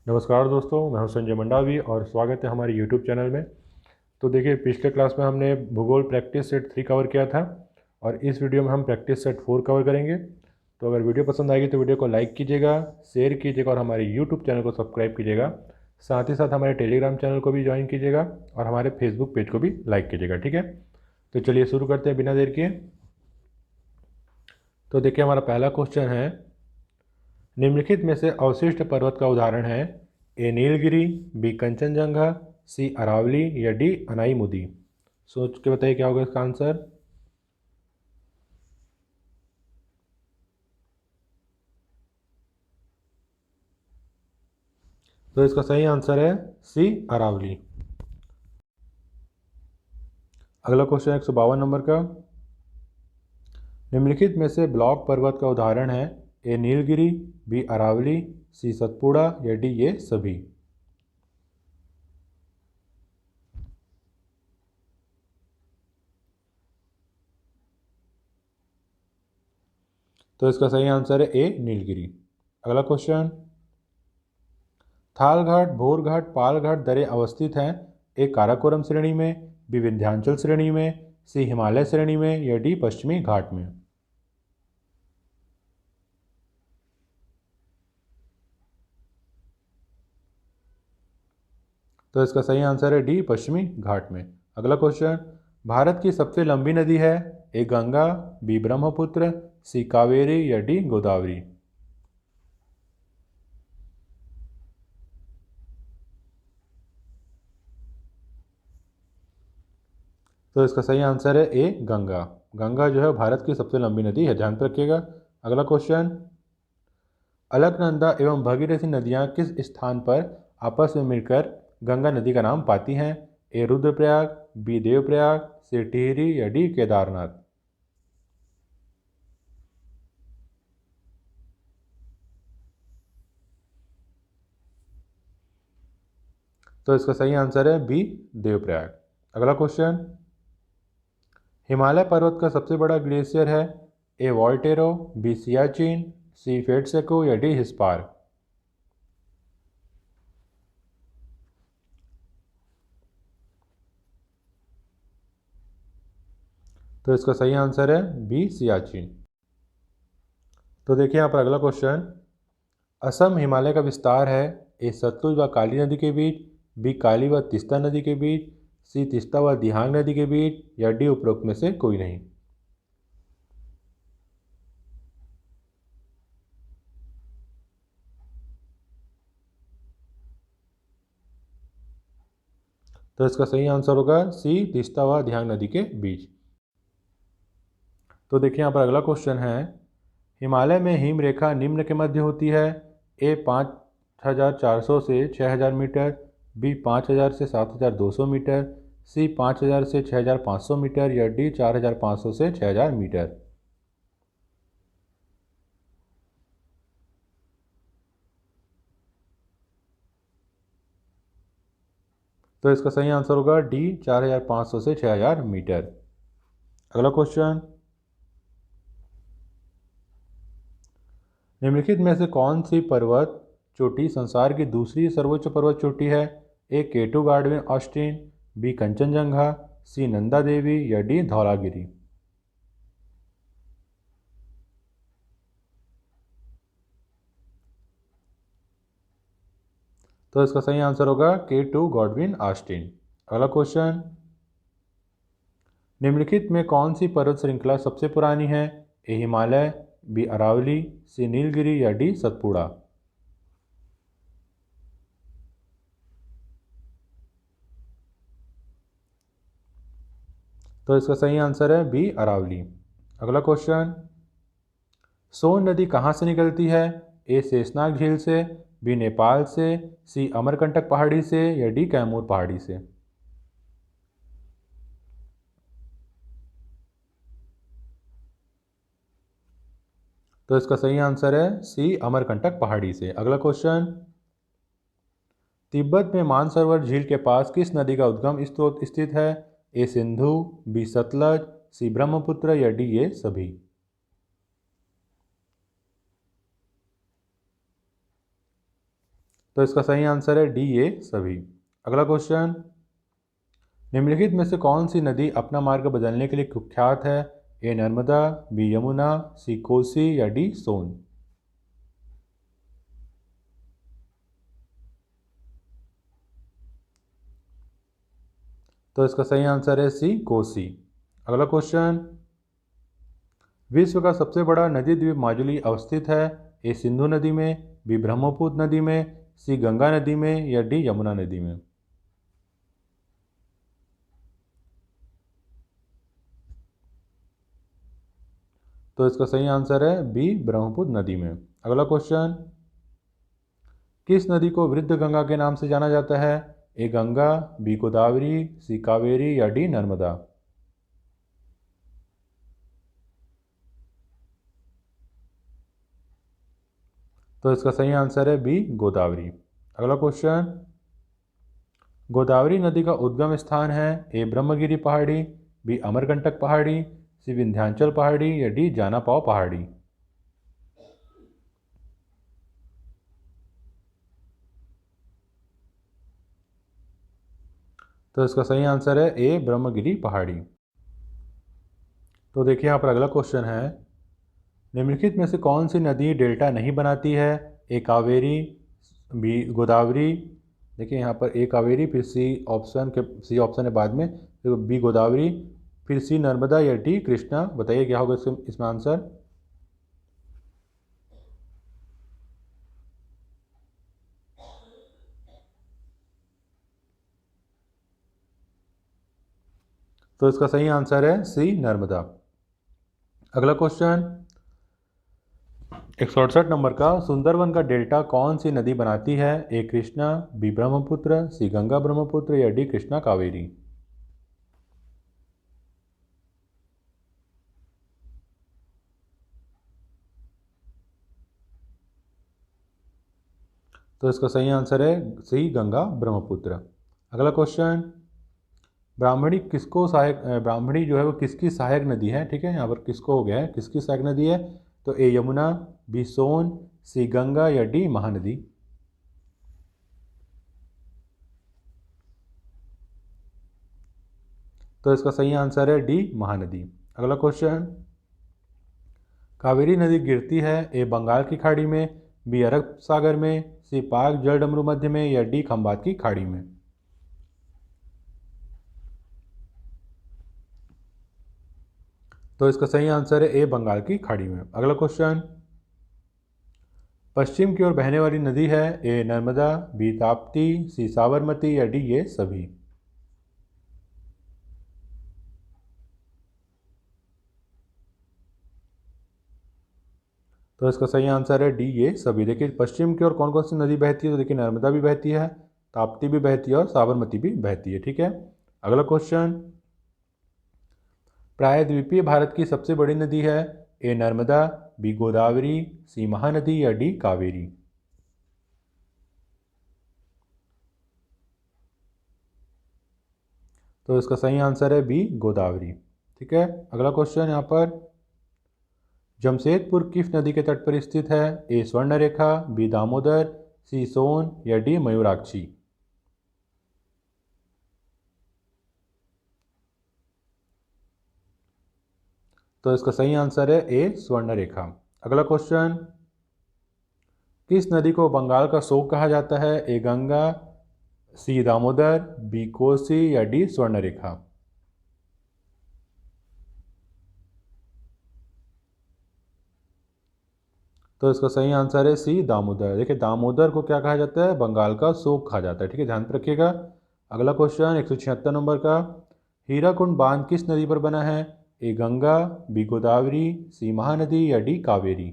नमस्कार दोस्तों, मैं हूं संजय मंडावी और स्वागत है हमारे यूट्यूब चैनल में। तो देखिए, पिछले क्लास में हमने भूगोल प्रैक्टिस सेट 3 कवर किया था और इस वीडियो में हम प्रैक्टिस सेट 4 कवर करेंगे। तो अगर वीडियो पसंद आएगी तो वीडियो को लाइक कीजिएगा, शेयर कीजिएगा और हमारे यूट्यूब चैनल को सब्सक्राइब कीजिएगा। साथ ही साथ हमारे टेलीग्राम चैनल को भी ज्वाइन कीजिएगा और हमारे फेसबुक पेज को भी लाइक कीजिएगा। ठीक है, तो चलिए शुरू करते हैं बिना देर किए। तो देखिए, हमारा पहला क्वेश्चन है, निम्नलिखित में से अवशिष्ट पर्वत का उदाहरण है? ए नीलगिरी, बी कंचनजंगा, सी अरावली या डी अनाईमुदी। सोच के बताइए क्या होगा इसका आंसर। तो इसका सही आंसर है सी अरावली। अगला क्वेश्चन 152 नंबर का, निम्नलिखित में से ब्लॉक पर्वत का उदाहरण है? ए नीलगिरी, बी अरावली, सी सतपुड़ा या डी ये सभी। तो इसका सही आंसर है ए नीलगिरी। अगला क्वेश्चन, थालघाट, भोरघाट, पालघाट दरें अवस्थित हैं? ए काराकोरम श्रेणी में, बी विंध्याचल श्रेणी में, सी हिमालय श्रेणी में या डी पश्चिमी घाट में। तो इसका सही आंसर है डी पश्चिमी घाट में। अगला क्वेश्चन, भारत की सबसे लंबी नदी है? ए गंगा, बी ब्रह्मपुत्र, सी कावेरी या डी गोदावरी। तो इसका सही आंसर है ए गंगा। गंगा जो है भारत की सबसे लंबी नदी है, ध्यान पे रखिएगा। अगला क्वेश्चन, अलकनंदा एवं भगीरथी नदियाँ किस स्थान पर आपस में मिलकर गंगा नदी का नाम पाती हैं? ए रुद्रप्रयाग, बी देवप्रयाग, सी टिहरी या डी केदारनाथ। तो इसका सही आंसर है बी देवप्रयाग। अगला क्वेश्चन, हिमालय पर्वत का सबसे बड़ा ग्लेशियर है? ए वॉल्टेरो, बी सियाचिन, सी फेटसेको या डी हिस्पार। तो इसका सही आंसर है बी सियाचिन। तो देखिए यहाँ पर अगला क्वेश्चन, असम हिमालय का विस्तार है? ए सतलुज व काली नदी के बीच, बी काली व तीस्ता नदी के बीच, सी तीस्ता व दिहांग नदी के बीच या डी उपरोक्त में से कोई नहीं। तो इसका सही आंसर होगा सी तीस्ता व दिहांग नदी के बीच। तो देखिए यहाँ पर अगला क्वेश्चन है, हिमालय में हिम रेखा निम्न के मध्य होती है? ए 5400 से 6000 मीटर, बी 5000 से 7200 मीटर, सी 5000 से 6500 मीटर या डी 4500 से 6000 मीटर। तो इसका सही आंसर होगा डी 4500 से 6000 मीटर। अगला क्वेश्चन, निम्नलिखित में से कौन सी पर्वत चोटी संसार की दूसरी सर्वोच्च पर्वत चोटी है? ए केटू गार्डविन ऑस्टिन, बी कंचनजंगा, सी नंदा देवी या डी धौलागिरी। तो इसका सही आंसर होगा K2 गॉडविन ऑस्टिन। अगला क्वेश्चन, निम्नलिखित में कौन सी पर्वत श्रृंखला सबसे पुरानी है? ए हिमालय, बी अरावली, सी नीलगिरी या डी सतपुड़ा। तो इसका सही आंसर है बी अरावली। अगला क्वेश्चन, सोन नदी कहाँ से निकलती है? ए शेषनाग झील से, बी नेपाल से, सी अमरकंटक पहाड़ी से या डी कैमूर पहाड़ी से। तो इसका सही आंसर है सी अमरकंटक पहाड़ी से। अगला क्वेश्चन, तिब्बत में मानसरोवर झील के पास किस नदी का उद्गम स्रोत स्थित है? ए सिंधु, बी सतलज, सी ब्रह्मपुत्र या डी ये सभी। तो इसका सही आंसर है डी, ये सभी। अगला क्वेश्चन, निम्नलिखित में से कौन सी नदी अपना मार्ग बदलने के लिए कुख्यात है? ए नर्मदा, बी यमुना, सी कोसी या डी सोन? तो इसका सही आंसर है सी, कोसी। अगला क्वेश्चन, विश्व का सबसे बड़ा नदी द्वीप माजुली अवस्थित है? ए सिंधु नदी में, बी ब्रह्मपुत्र नदी में, सी गंगा नदी में या डी यमुना नदी में? तो इसका सही आंसर है बी, ब्रह्मपुत्र नदी में। अगला क्वेश्चन, किस नदी को वृद्ध गंगा के नाम से जाना जाता है? ए गंगा, बी गोदावरी, सी कावेरी या डी नर्मदा? तो इसका सही आंसर है बी, गोदावरी। अगला क्वेश्चन, गोदावरी नदी का उद्गम स्थान है? ए ब्रह्मगिरी पहाड़ी, बी अमरकंटक पहाड़ी, सी विंध्याचल पहाड़ी या डी जानापाव पहाड़ी? तो इसका सही आंसर है ए, ब्रह्मगिरी पहाड़ी। तो देखिए यहाँ पर अगला क्वेश्चन है, निम्नलिखित में से कौन सी नदी डेल्टा नहीं बनाती है? ए कावेरी, बी गोदावरी, देखिए यहाँ पर ए कावेरी, फिर सी ऑप्शन है बाद में, फिर बी गोदावरी, फिर सी नर्मदा या डी कृष्णा? बताइए क्या होगा इसमें आंसर। तो इसका सही आंसर है सी, नर्मदा। अगला क्वेश्चन, 168 नंबर का, सुंदरवन का डेल्टा कौन सी नदी बनाती है? ए कृष्णा, बी ब्रह्मपुत्र, सी गंगा ब्रह्मपुत्र या डी कृष्णा कावेरी? तो इसका सही आंसर है सी, गंगा ब्रह्मपुत्र। अगला क्वेश्चन, ब्राह्मणी जो है वो किसकी सहायक नदी है? ठीक है, यहाँ पर किसको हो गया है, किसकी सहायक नदी है? तो ए यमुना, बी सोन, सी गंगा या डी महानदी? तो इसका सही आंसर है डी, महानदी। अगला क्वेश्चन, कावेरी नदी गिरती है? ए बंगाल की खाड़ी में, बी अरब सागर में, सी पाक जलडमरू मध्य में या डी खंबात की खाड़ी में? तो इसका सही आंसर है ए, बंगाल की खाड़ी में। अगला क्वेश्चन, पश्चिम की ओर बहने वाली नदी है? ए नर्मदा, बी ताप्ती, सी साबरमती या डी ये सभी? तो इसका सही आंसर है डी, ये सभी। देखिए पश्चिम की ओर कौन कौन सी नदी बहती है? तो देखिए नर्मदा भी बहती है, ताप्ती भी बहती है और साबरमती भी बहती है। ठीक है, अगला क्वेश्चन, प्रायद्वीपीय भारत की सबसे बड़ी नदी है? ए नर्मदा, बी गोदावरी, सी महानदी या डी कावेरी? तो इसका सही आंसर है बी, गोदावरी। ठीक है, अगला क्वेश्चन यहाँ पर, जमशेदपुर किस नदी के तट पर स्थित है? ए स्वर्णरेखा, बी दामोदर, सी सोन या डी मयूराक्षी? तो इसका सही आंसर है ए, स्वर्णरेखा। अगला क्वेश्चन, किस नदी को बंगाल का शोक कहा जाता है? ए गंगा, सी दामोदर, बी कोसी या डी स्वर्णरेखा? तो इसका सही आंसर है सी, दामोदर। देखिए दामोदर को क्या कहा जाता है? बंगाल का शोक कहा जाता है। ठीक है, ध्यान रखिएगा। अगला क्वेश्चन 176 नंबर का, हीराकुंड बांध किस नदी पर बना है? ए गंगा, बी गोदावरी, सी महानदी या डी कावेरी?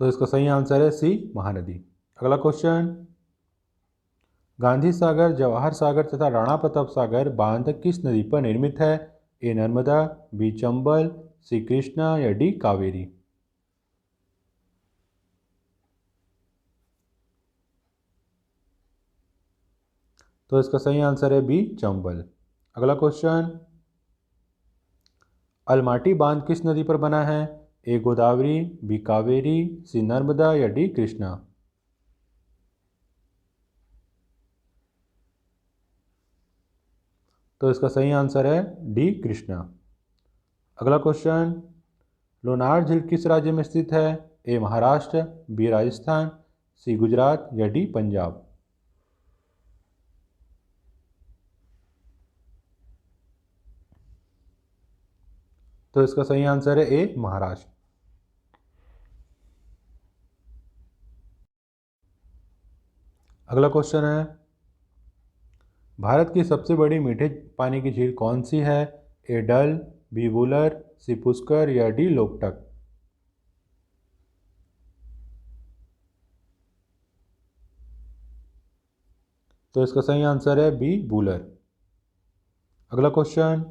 तो इसका सही आंसर है सी, महानदी। अगला क्वेश्चन, गांधी सागर, जवाहर सागर तथा राणा प्रताप सागर बांध किस नदी पर निर्मित है? ए नर्मदा, बी चंबल, सी कृष्णा या डी कावेरी? तो इसका सही आंसर है बी, चंबल। अगला क्वेश्चन, अलमाटी बांध किस नदी पर बना है? ए गोदावरी, बी कावेरी, सी नर्मदा या डी कृष्णा। तो इसका सही आंसर है डी कृष्णा। अगला क्वेश्चन, लोनार झील किस राज्य में स्थित है? ए महाराष्ट्र, बी राजस्थान, सी गुजरात या डी पंजाब। तो इसका सही आंसर है ए महाराष्ट्र। अगला क्वेश्चन है, भारत की सबसे बड़ी मीठे पानी की झील कौन सी है? ए डल, बी वुलर, सी पुष्कर या डी लोकटक। तो इसका सही आंसर है बी वुलर। अगला क्वेश्चन,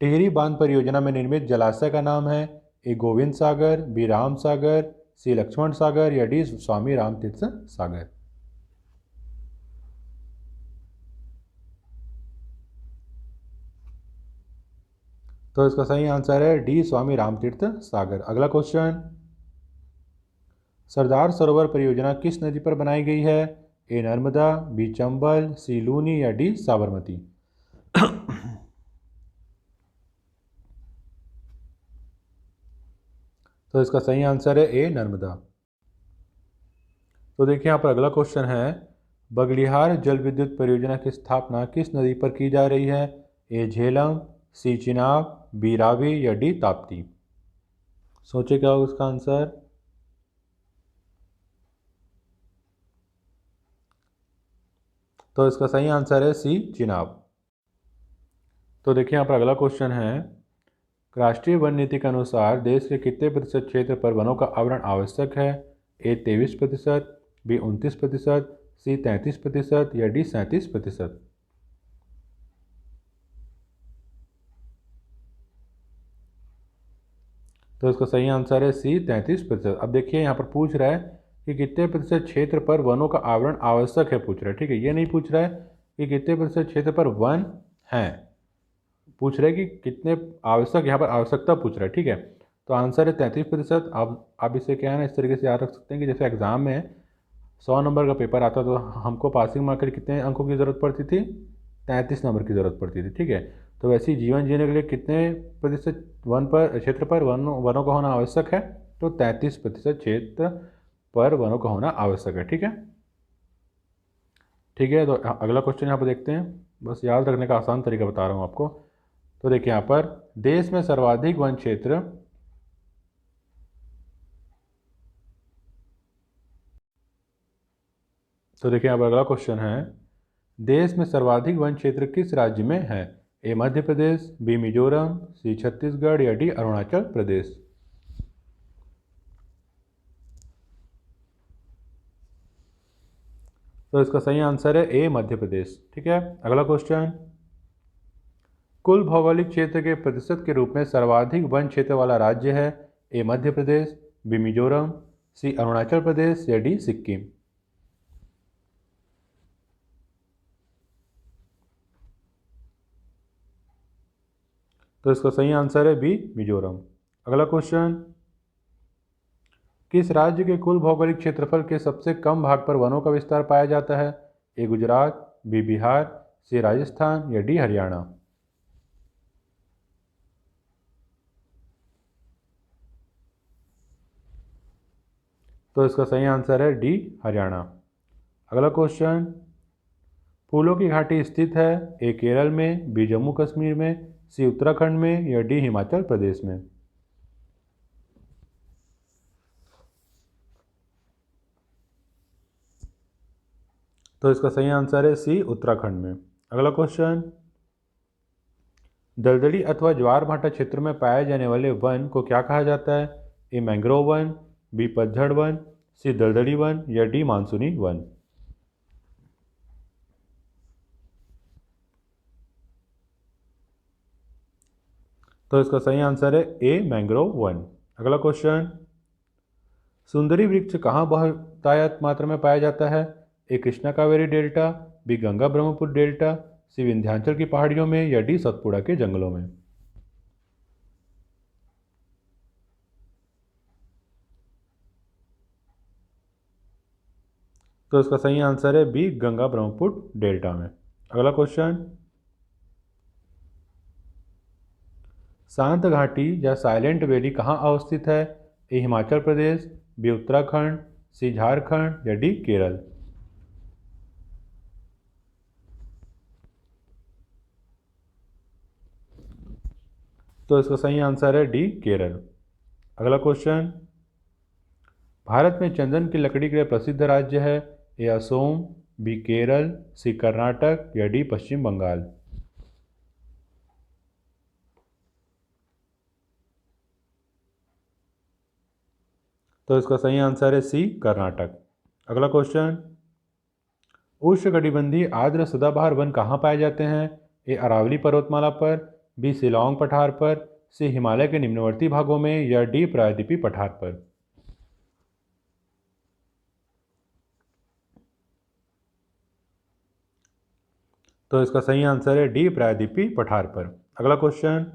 टिहरी बांध परियोजना में निर्मित जलाशय का नाम है? ए गोविंद सागर, बी राम सागर, सी लक्ष्मण सागर या डी स्वामी राम तीर्थ सागर। तो इसका सही आंसर है डी स्वामी रामतीर्थ सागर। अगला क्वेश्चन, सरदार सरोवर परियोजना किस नदी पर बनाई गई है? ए नर्मदा, बी चंबल, सी लूनी या डी साबरमती। तो इसका सही आंसर है ए नर्मदा। तो देखिए यहाँ पर अगला क्वेश्चन है, बगलिहार जल विद्युत परियोजना की स्थापना किस नदी पर की जा रही है? ए झेलम, सी चिनाब, बी रावी या डी ताप्ती। सोचे क्या होगा उसका आंसर। तो इसका सही आंसर है सी चिनाब। तो देखिए यहाँ पर अगला क्वेश्चन है, राष्ट्रीय वन नीति के अनुसार देश के कितने प्रतिशत क्षेत्र पर वनों का आवरण आवश्यक है? ए 23%, बी 29%, सी 33% या डी 37%। तो इसका सही आंसर है सी 33%। अब देखिए यहाँ पर पूछ रहा है कि कितने प्रतिशत क्षेत्र पर वनों का आवरण आवश्यक है, पूछ रहा है। ठीक है, ये नहीं पूछ रहा है कि कितने प्रतिशत क्षेत्र पर वन हैं, पूछ रहे हैं कि कितने आवश्यक, यहाँ पर आवश्यकता पूछ रहा है। ठीक है, तो आंसर है 33%। आप इसे क्या है ना, इस तरीके से याद रख सकते हैं कि जैसे एग्जाम में 100 नंबर का पेपर आता तो हमको पासिंग मार्क के लिए कितने अंकों की ज़रूरत पड़ती थी? 33 नंबर की ज़रूरत पड़ती थी। ठीक है, तो वैसे ही जीवन जीने के लिए कितने प्रतिशत वन पर क्षेत्र पर वनों का होना आवश्यक है? तो 33% क्षेत्र पर वनों का होना आवश्यक है। ठीक है, ठीक है। तो अगला क्वेश्चन यहाँ पर देखते हैं, बस याद रखने का आसान तरीका बता रहा हूँ आपको। तो देखिए यहाँ पर, देश में सर्वाधिक वन क्षेत्र तो देखिए यहाँ पर अगला क्वेश्चन है, देश में सर्वाधिक वन क्षेत्र किस राज्य में है? ए मध्य प्रदेश, बी मिजोरम, सी छत्तीसगढ़ या डी अरुणाचल प्रदेश। तो इसका सही आंसर है ए मध्य प्रदेश। ठीक है, अगला क्वेश्चन, कुल भौगोलिक क्षेत्र के प्रतिशत के रूप में सर्वाधिक वन क्षेत्र वाला राज्य है? ए मध्य प्रदेश, बी मिजोरम, सी अरुणाचल प्रदेश या डी सिक्किम। तो इसका सही आंसर है बी मिजोरम। अगला क्वेश्चन, किस राज्य के कुल भौगोलिक क्षेत्रफल के सबसे कम भाग पर वनों का विस्तार पाया जाता है? ए गुजरात, बी बिहार, सी राजस्थान या डी हरियाणा। तो इसका सही आंसर है डी हरियाणा। अगला क्वेश्चन, फूलों की घाटी स्थित है? ए केरल में, बी जम्मू कश्मीर में, सी उत्तराखंड में या डी हिमाचल प्रदेश में। तो इसका सही आंसर है सी उत्तराखंड में। अगला क्वेश्चन, दलदली अथवा ज्वार भाटा क्षेत्र में पाए जाने वाले वन को क्या कहा जाता है? ए मैंग्रोव वन, बी पतझड़ वन, सी दलदली वन या डी मानसूनी वन। तो इसका सही आंसर है ए मैंग्रोव वन। अगला क्वेश्चन, सुंदरी वृक्ष कहाँ बहुतायत मात्रा में पाया जाता है? A Krishna Kaveri delta, B Ganga Brahmaputra delta, C Vindhyachal की पहाड़ियों में या डी सतपुड़ा के जंगलों में। तो इसका सही आंसर है बी, गंगा ब्रह्मपुत्र डेल्टा में। अगला क्वेश्चन, शांत घाटी या साइलेंट वैली कहाँ अवस्थित है? ए हिमाचल प्रदेश, बी उत्तराखंड, सी झारखंड या डी केरल। तो इसका सही आंसर है डी, केरल। अगला क्वेश्चन, भारत में चंदन की लकड़ी के लिए प्रसिद्ध राज्य है? ए असोम, बी केरल, सी कर्नाटक या डी पश्चिम बंगाल। तो इसका सही आंसर है सी, कर्नाटक। अगला क्वेश्चन, उष्णकटिबंधीय आर्द्र सदाबहार वन कहाँ पाए जाते हैं? ए अरावली पर्वतमाला पर, बी शिलांग पठार पर, सी हिमालय के निम्नवर्ती भागों में या डी प्रायद्वीपीय पठार पर। तो इसका सही आंसर है डी, प्रायद्वीपीय पठार पर। अगला क्वेश्चन,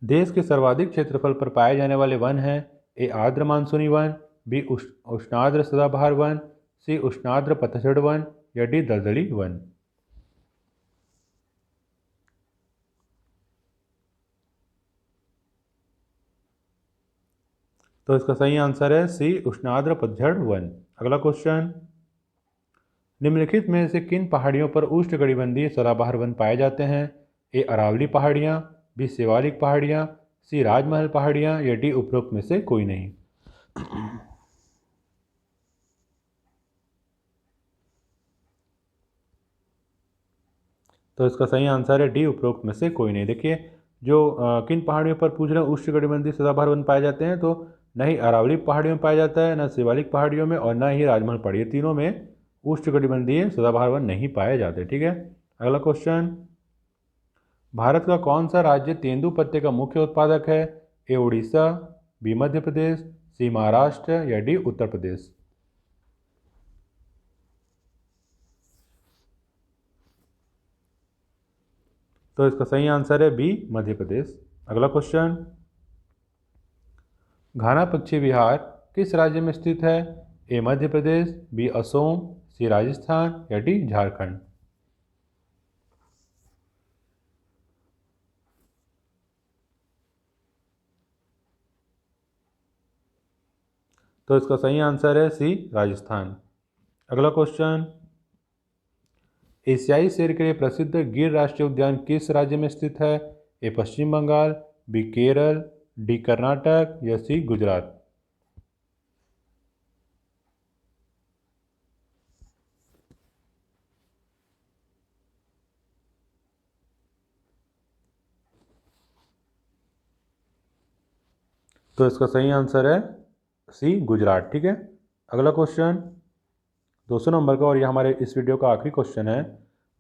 देश के सर्वाधिक क्षेत्रफल पर पाए जाने वाले वन हैं? ए आर्द्र मानसूनी वन, बी उष्णार्द्र सदाबहार वन, सी उष्णार्द्र पतझड़ वन या डी दलदली वन। तो इसका सही आंसर है सी, उष्णार्द्र पतझड़ वन। अगला क्वेश्चन, निम्नलिखित में से किन पहाड़ियों पर उष्णकटिबंधीय सदाबहार वन पाए जाते हैं? ए अरावली पहाड़ियाँ, बी शिवालिक पहाड़ियाँ, सी राजमहल पहाड़ियाँ या डी उपरोक्त में से कोई नहीं। तो इसका सही आंसर है डी, उपरोक्त में से कोई नहीं। देखिए, जो किन पहाड़ियों पर पूछ रहे हैं उष्णकटिबंधीय सदाबहार वन पाए जाते हैं, तो न ही अरावली पहाड़ियों में पाया जाता है, न शिवालिक पहाड़ियों में और न ही राजमहल पहाड़ी, तीनों में उष्णकटिबंधीय सदाबहार वन नहीं पाए जाते। ठीक है। अगला क्वेश्चन, भारत का कौन सा राज्य तेंदुपत्ते का मुख्य उत्पादक है? ए उड़ीसा, बी मध्य प्रदेश, सी महाराष्ट्र या डी उत्तर प्रदेश। तो इसका सही आंसर है बी, मध्य प्रदेश। अगला क्वेश्चन, घाना पक्षी विहार किस राज्य में स्थित है? ए मध्य प्रदेश, बी असोम, सी राजस्थान या डी झारखंड। तो इसका सही आंसर है सी, राजस्थान। अगला क्वेश्चन, एशियाई शेर के लिए प्रसिद्ध गिर राष्ट्रीय उद्यान किस राज्य में स्थित है? ए पश्चिम बंगाल, बी केरल, डी कर्नाटक या सी गुजरात। तो इसका सही आंसर है सी, गुजरात। ठीक है। अगला क्वेश्चन 200 नंबर का और ये हमारे इस वीडियो का आखिरी क्वेश्चन है।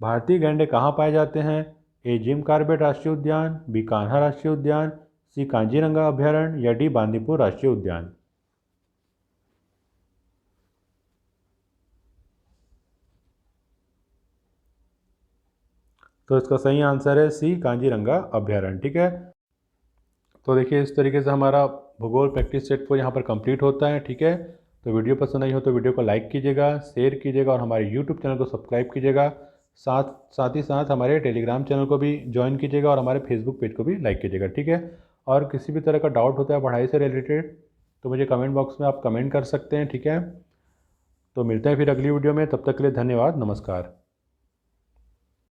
भारतीय गैंडे कहाँ पाए जाते हैं? ए जिम कॉर्बेट राष्ट्रीय उद्यान, बी कान्हा राष्ट्रीय उद्यान, सी कांजीरंगा अभ्यारण्य या डी बांदीपुर राष्ट्रीय उद्यान। तो इसका सही आंसर है सी, कांजीरंगा अभ्यारण्य। ठीक है। तो देखिए, इस तरीके से हमारा भूगोल प्रैक्टिस सेट 4 यहाँ पर कंप्लीट होता है। ठीक है। तो वीडियो पसंद आई हो तो वीडियो को लाइक कीजिएगा, शेयर कीजिएगा और हमारे यूट्यूब चैनल को सब्सक्राइब कीजिएगा। साथ ही साथ हमारे टेलीग्राम चैनल को भी ज्वाइन कीजिएगा और हमारे फेसबुक पेज को भी लाइक कीजिएगा। ठीक है। और किसी भी तरह का डाउट होता है पढ़ाई से रिलेटेड तो मुझे कमेंट बॉक्स में आप कमेंट कर सकते हैं। ठीक है। तो मिलते हैं फिर अगली वीडियो में, तब तक के लिए धन्यवाद, नमस्कार।